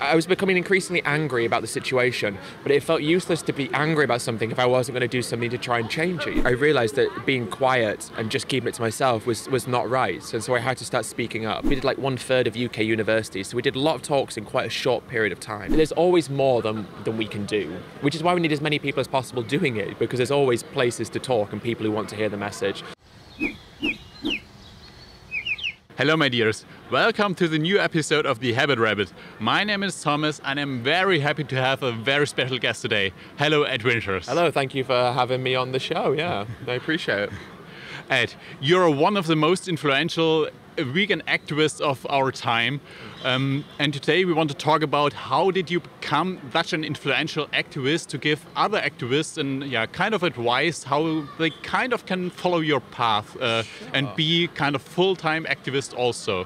I was becoming increasingly angry about the situation, but it felt useless to be angry about something if I wasn't going to do something to try and change it. I realized that being quiet and just keeping it to myself was not right, and so I had to start speaking up. We did like 1/3 of UK universities, so we did a lot of talks in quite a short period of time. There's always more than we can do, which is why we need as many people as possible doing it, because there's always places to talk and people who want to hear the message. Hello my dears, welcome to the new episode of The Habit Rabbit. My name is Thomas and I'm very happy to have a very special guest today. Hello Ed Winters. Hello, thank you for having me on the show, yeah, I appreciate it. Ed, you're one of the most influential vegan activists of our time, and today we want to talk about how did you become such an influential activist to give other activists kind of advice how they kind of can follow your path and be kind of full-time activist also.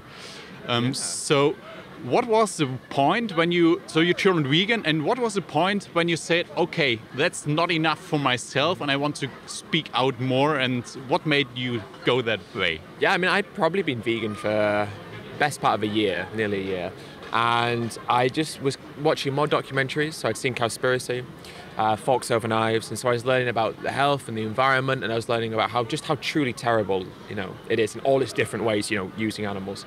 So what was the point when you turned vegan, and what was the point when you said, okay, that's not enough for myself and I want to speak out more, and what made you go that way? Yeah, I mean, I'd probably been vegan for best part of a year, nearly a year. And I just was watching more documentaries, so I'd seen Cowspiracy, Forks Over Knives, and so I was learning about the health and the environment, and I was learning about how truly terrible, it is in all its different ways, using animals.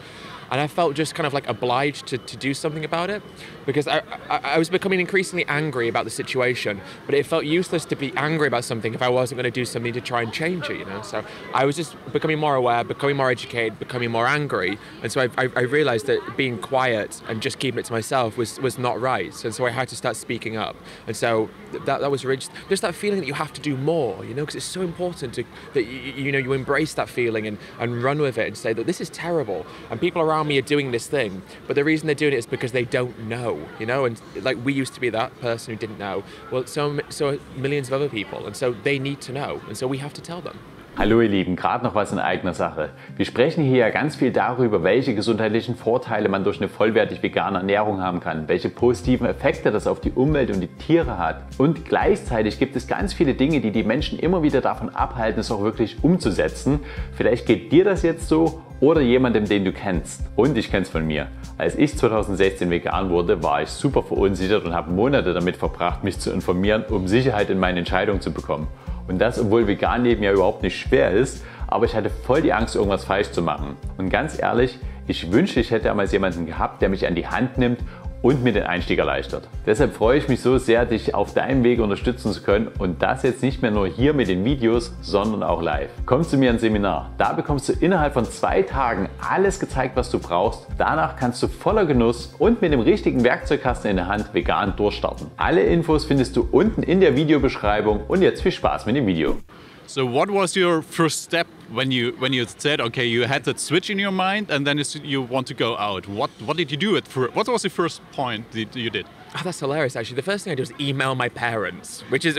And I felt just kind of like obliged to do something about it, because I was becoming increasingly angry about the situation, but it felt useless to be angry about something if I wasn't going to do something to try and change it, So I was just becoming more aware, becoming more educated, becoming more angry. And so I realized that being quiet and just keeping it to myself was not right. And so I had to start speaking up. And so that was really just that feeling that you have to do more, because it's so important that you embrace that feeling and run with it and say that this is terrible. And people around me are doing this thing, but the reason they're doing it is because they don't know, and like we used to be that person who didn't know. Well, so are millions of other people, and so they need to know, and so we have to tell them. Hallo ihr Lieben, gerade noch was in eigener Sache. Wir sprechen hier ja ganz viel darüber, welche gesundheitlichen Vorteile man durch eine vollwertig vegane Ernährung haben kann, welche positiven Effekte das auf die Umwelt und die Tiere hat. Und gleichzeitig gibt es ganz viele Dinge, die die Menschen immer wieder davon abhalten, es auch wirklich umzusetzen. Vielleicht geht dir das jetzt so oder jemandem, den du kennst. Und ich kenne es von mir. Als ich 2016 vegan wurde, war ich super verunsichert und habe Monate damit verbracht, mich zu informieren, um Sicherheit in meine Entscheidungen zu bekommen. Und das, obwohl vegan leben ja überhaupt nicht schwer ist, aber ich hatte voll die Angst, irgendwas falsch zu machen. Und ganz ehrlich, ich wünschte, ich hätte damals jemanden gehabt, der mich an die Hand nimmt und mir den Einstieg erleichtert. Deshalb freue ich mich so sehr, dich auf deinem Weg unterstützen zu können, und das jetzt nicht mehr nur hier mit den Videos, sondern auch live. Komm zu mir ins Seminar. Da bekommst du innerhalb von 2 Tagen alles gezeigt, was du brauchst. Danach kannst du voller Genuss und mit dem richtigen Werkzeugkasten in der Hand vegan durchstarten. Alle Infos findest du unten in der Videobeschreibung, und jetzt viel Spaß mit dem Video. So what was your first step when you said, okay, you had that switch in your mind and then you want to go out? What did you do what was the first point that you did? Oh, that's hilarious, actually. The first thing I did was email my parents, which is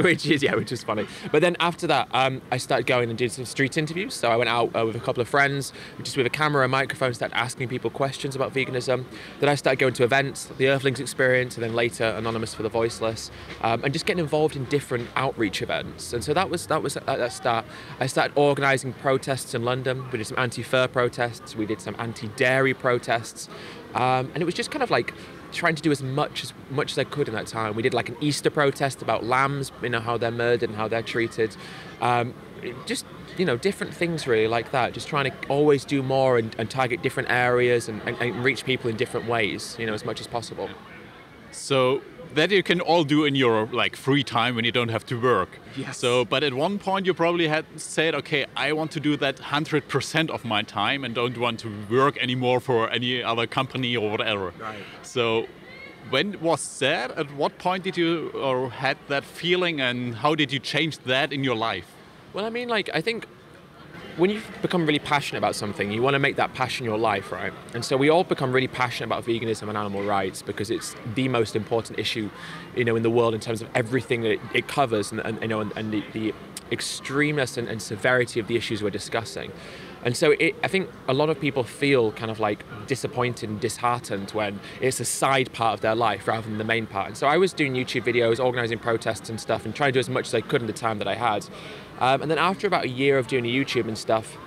funny. But then after that, I started going and did some street interviews. So I went out with a couple of friends, just with a camera and microphone, started asking people questions about veganism. Then I started going to events, the Earthlings experience, and then later Anonymous for the Voiceless, and just getting involved in different outreach events. And so that was that start. I started organising protests in London. We did some anti-fur protests. We did some anti-dairy protests, and it was just kind of like trying to do as much as I could in that time. We did like an Easter protest about lambs, how they're murdered and how they're treated. Just, different things really like that. Just trying to always do more and target different areas and reach people in different ways, as much as possible. So that you can all do in your free time when you don't have to work. Yes. So, but at one point you probably had said, okay, I want to do that 100% of my time and don't want to work anymore for any other company or whatever. Right. So when was that? At what point did you or had that feeling, and how did you change that in your life? Well, I mean, I think when you become really passionate about something, you want to make that passion your life, right? And so we all become really passionate about veganism and animal rights because it's the most important issue, in the world in terms of everything that it covers and the extremeness and severity of the issues we're discussing. And so I think a lot of people feel kind of disappointed and disheartened when it's a side part of their life rather than the main part. And so I was doing YouTube videos, organising protests and stuff, and trying to do as much as I could in the time that I had. And then after about a year of doing YouTube and stuff,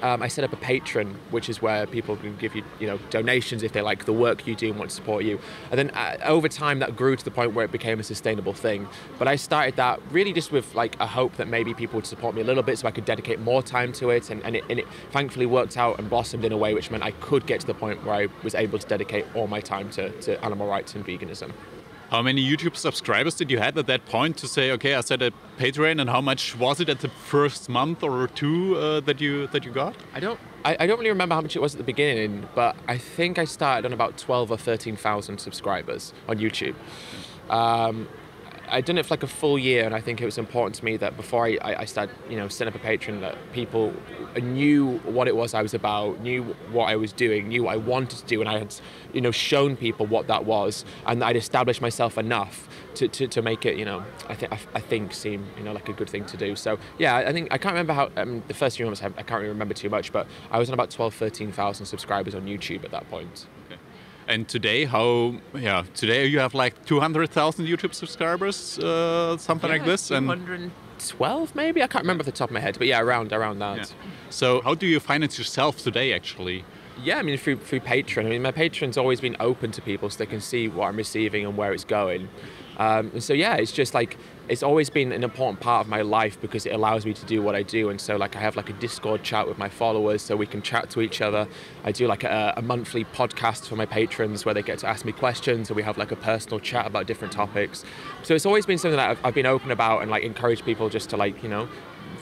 I set up a Patreon, which is where people can give you, donations if they like the work you do and want to support you. And then over time, that grew to the point where it became a sustainable thing. But I started that really just with like a hope that maybe people would support me a little bit, so I could dedicate more time to it. And it thankfully worked out and blossomed in a way which meant I could get to the point where I was able to dedicate all my time to animal rights and veganism. How many YouTube subscribers did you have at that point to say, okay, I set a Patreon, and how much was it at the first month or two that you got? I don't really remember how much it was at the beginning, but I think I started on about 12 or 13,000 subscribers on YouTube. I'd done it for like a full year, and I think it was important to me that before I started, setting up a Patreon, that people knew what it was I was about, knew what I was doing, knew what I wanted to do, and I had, shown people what that was, and I'd established myself enough to make it, I think seem, like a good thing to do. So yeah, I can't remember how the first few months I can't really remember too much, but I was on about 12, 13,000 subscribers on YouTube at that point. And today, today you have like 200,000 YouTube subscribers, something like this? 212 maybe? I can't remember off the top of my head, but yeah, around that. Yeah. So how do you finance yourself today, actually? Yeah, I mean, through Patreon. I mean, my Patreon's always been open to people so they can see what I'm receiving and where it's going. And so yeah, it's just like, it's always been an important part of my life because it allows me to do what I do. And so like I have like a Discord chat with my followers so we can chat to each other. I do like a monthly podcast for my patrons where they get to ask me questions, and we have like a personal chat about different topics. So it's always been something that I've been open about, and like encourage people just to like,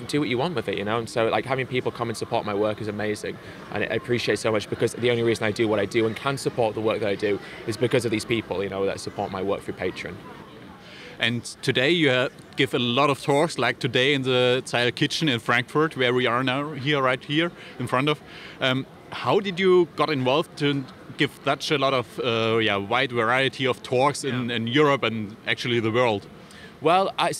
do what you want with it, and so like having people come and support my work is amazing, and I appreciate so much, because the only reason I do what I do and can support the work that I do is because of these people, that support my work through Patreon. And today you give a lot of talks, like today in the Zeit kitchen in Frankfurt, where we are now, right here in front of. How did you got involved to give such a lot of wide variety of talks in Europe and actually the world? Well, I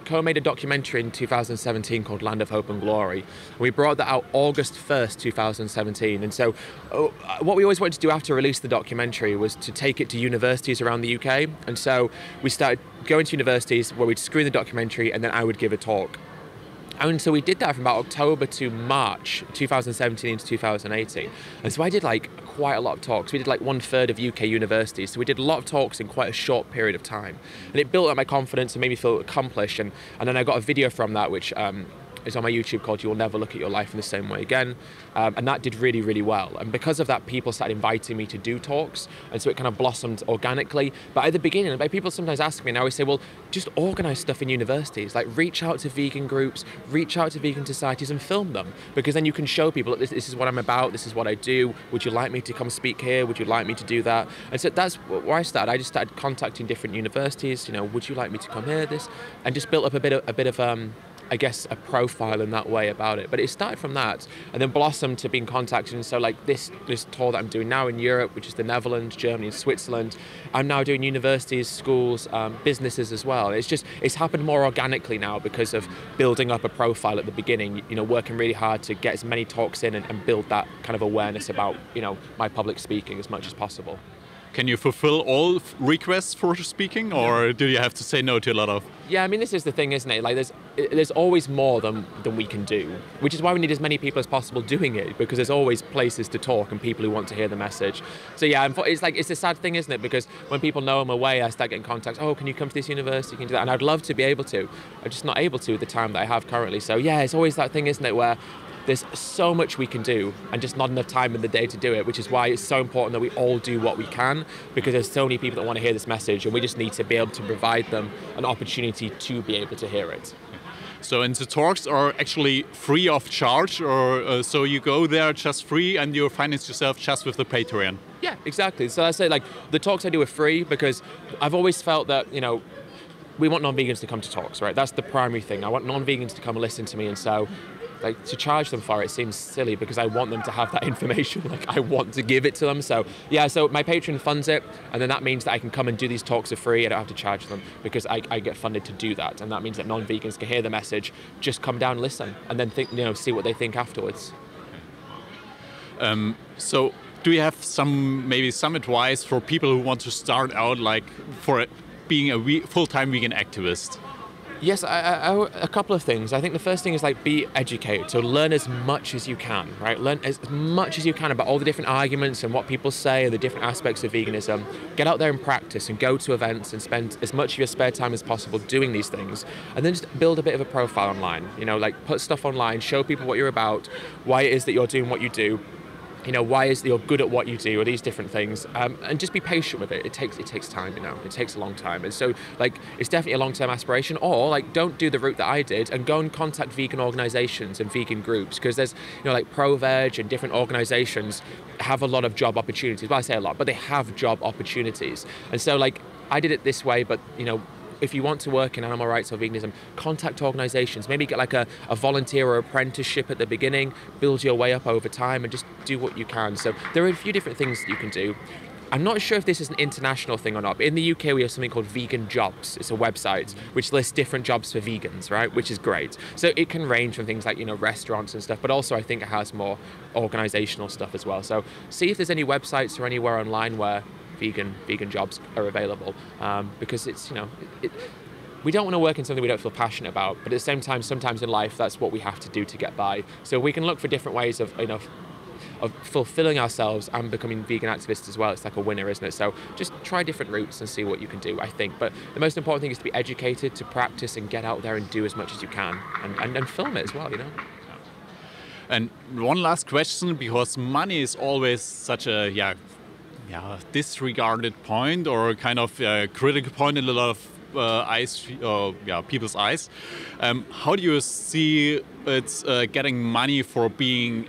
co-made a documentary in 2017 called Land of Hope and Glory. We brought that out August 1st, 2017. And so what we always wanted to do after release the documentary was to take it to universities around the UK. And so we started going to universities where we'd screen the documentary, and then I would give a talk. And so we did that from about October to March 2017 to 2018. And so I did like quite a lot of talks. We did like 1/3 of UK universities. So we did a lot of talks in quite a short period of time. And it built up my confidence and made me feel accomplished. And then I got a video from that, which is on my YouTube, called You Will Never Look at Your Life in the Same Way Again. And that did really, really well. And because of that, people started inviting me to do talks. And so it kind of blossomed organically. But at the beginning, people sometimes ask me, and I always say, well, just organize stuff in universities. Like reach out to vegan groups, reach out to vegan societies and film them. Because then you can show people, this is what I'm about, this is what I do. Would you like me to come speak here? Would you like me to do that? And so that's where I started. I just started contacting different universities. Would you like me to come here? And just built up a bit of I guess a profile in that way about it. But it started from that, and then blossomed to being contacted. And so like this tour that I'm doing now in Europe, which is the Netherlands, Germany and Switzerland, I'm now doing universities, schools, businesses as well. It's happened more organically now because of building up a profile at the beginning, working really hard to get as many talks in and build that kind of awareness about, my public speaking as much as possible. Can you fulfill all requests for speaking, or do you have to say no to a lot of? Yeah, I mean, this is the thing, isn't it? Like, there's always more than we can do, which is why we need as many people as possible doing it, because there's always places to talk and people who want to hear the message. So yeah, it's a sad thing, isn't it? Because when people know I'm away, I start getting contacts. Oh, can you come to this university? Can you do that? And I'd love to be able to. I'm just not able to with the time that I have currently. So yeah, it's always that thing, isn't it, where there's so much we can do and just not enough time in the day to do it, which is why it's so important that we all do what we can, because there's so many people that want to hear this message, and we just need to be able to provide them an opportunity to be able to hear it. So, and the talks are actually free of charge, or so you go there just free and you finance yourself just with the Patreon? Yeah, exactly. So I say, like, the talks I do are free because I've always felt that, we want non-vegans to come to talks, right? That's the primary thing. I want non-vegans to come and listen to me, and so like to charge them for it seems silly because I want them to have that information. Like I want to give it to them. So yeah, so my Patreon funds it, and then that means that I can come and do these talks for free. I don't have to charge them because I get funded to do that, and that means that non-vegans can hear the message, just come down, listen, and then think, see what they think afterwards. So do you have maybe some advice for people who want to start out, like for being a full-time vegan activist? Yes, a couple of things. I think the first thing is like be educated. So learn as much as you can, right? Learn as much as you can about all the different arguments and what people say and the different aspects of veganism. Get out there and practice and go to events and spend as much of your spare time as possible doing these things. And then just build a bit of a profile online. You know, like put stuff online, show people what you're about, why it is that you're doing what you do. You know, why is that you're good at what you do, or these different things, and just be patient with it. It takes time, you know, it takes a long time. And so, like, it's definitely a long-term aspiration, or like, don't do the route that I did and go and contact vegan organizations and vegan groups, because there's, you know, like Pro-Veg and different organizations have a lot of job opportunities. Well, I say a lot, but they have job opportunities. And so, like, I did it this way, but, you know, if you want to work in animal rights or veganism, contact organizations, maybe get like a volunteer or apprenticeship at the beginning, build your way up over time and just do what you can. So there are a few different things that you can do. I'm not sure if this is an international thing or not, but in the UK we have something called Vegan Jobs. It's a website which lists different jobs for vegans, right? Which is great. So it can range from things like, you know, restaurants and stuff, but also I think it has more organizational stuff as well. So see if there's any websites or anywhere online where vegan jobs are available, because it's, you know, we don't want to work in something we don't feel passionate about, but at the same time, sometimes in life, that's what we have to do to get by. So we can look for different ways of, you know, of fulfilling ourselves and becoming vegan activists as well. It's like a winner, isn't it? So just try different routes and see what you can do, I think. But the most important thing is to be educated, to practice and get out there and do as much as you can, and film it as well, you know? And one last question, because money is always such a disregarded point, or kind of critical point in a lot of people's eyes. How do you see it's getting money for being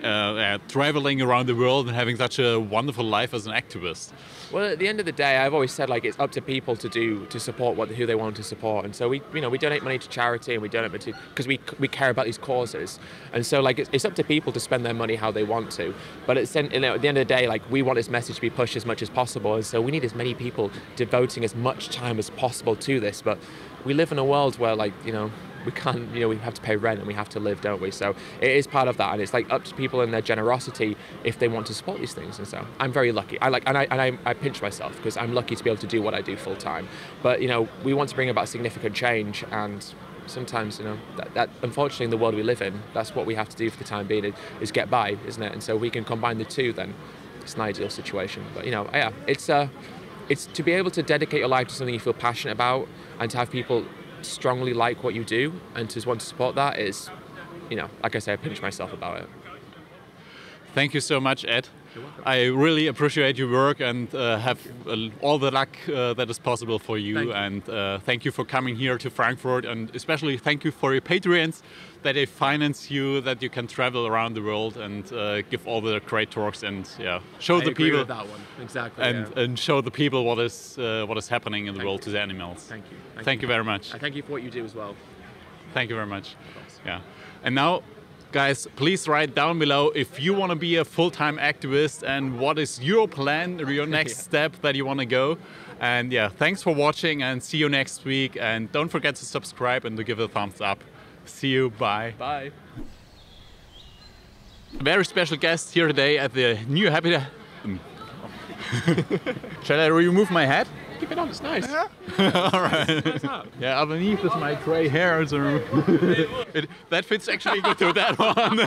traveling around the world and having such a wonderful life as an activist? Well, at the end of the day, I've always said, like, it's up to people to support who they want to support, and so we donate money to charity, and we donate money because we care about these causes, and so like it's up to people to spend their money how they want to. But at the end of the day, like, we want this message to be pushed as much as possible, and so we need as many people devoting as much time as possible to this. But we live in a world where, like, you know, we can't, you know, we have to pay rent and we have to live, don't we? So it is part of that, and it's like up to people and their generosity if they want to support these things. And so I'm very lucky. I pinch myself because I'm lucky to be able to do what I do full time. But, you know, we want to bring about significant change, and sometimes, you know, that unfortunately in the world we live in, that's what we have to do for the time being, is get by, isn't it? And so we can combine the two, then it's an ideal situation. But, you know, yeah, it's to be able to dedicate your life to something you feel passionate about, and to have people strongly like what you do and to want to support that is, you know, like I say, I pinch myself about it. Thank you so much, Ed. I really appreciate your work and have all the luck that is possible for you. And thank you for coming here to Frankfurt, and especially thank you for your Patreons, that they finance you, that you can travel around the world and give all the great talks and show the people that one. Exactly, and show the people what is happening in the world to the animals. Thank you. Thank you very much. I thank you for what you do as well. Thank you very much. Yeah. And now, guys, please write down below if you want to be a full-time activist and what is your plan or your next step that you want to go. And yeah, thanks for watching and see you next week. And don't forget to subscribe and to give it a thumbs up. See you. Bye. Bye. A very special guest here today at the new Happy... Shall I remove my hat? Keep it on, it's nice. Yeah. All right. Nice hat. Yeah, underneath is my grey hair. So that fits actually good to that one.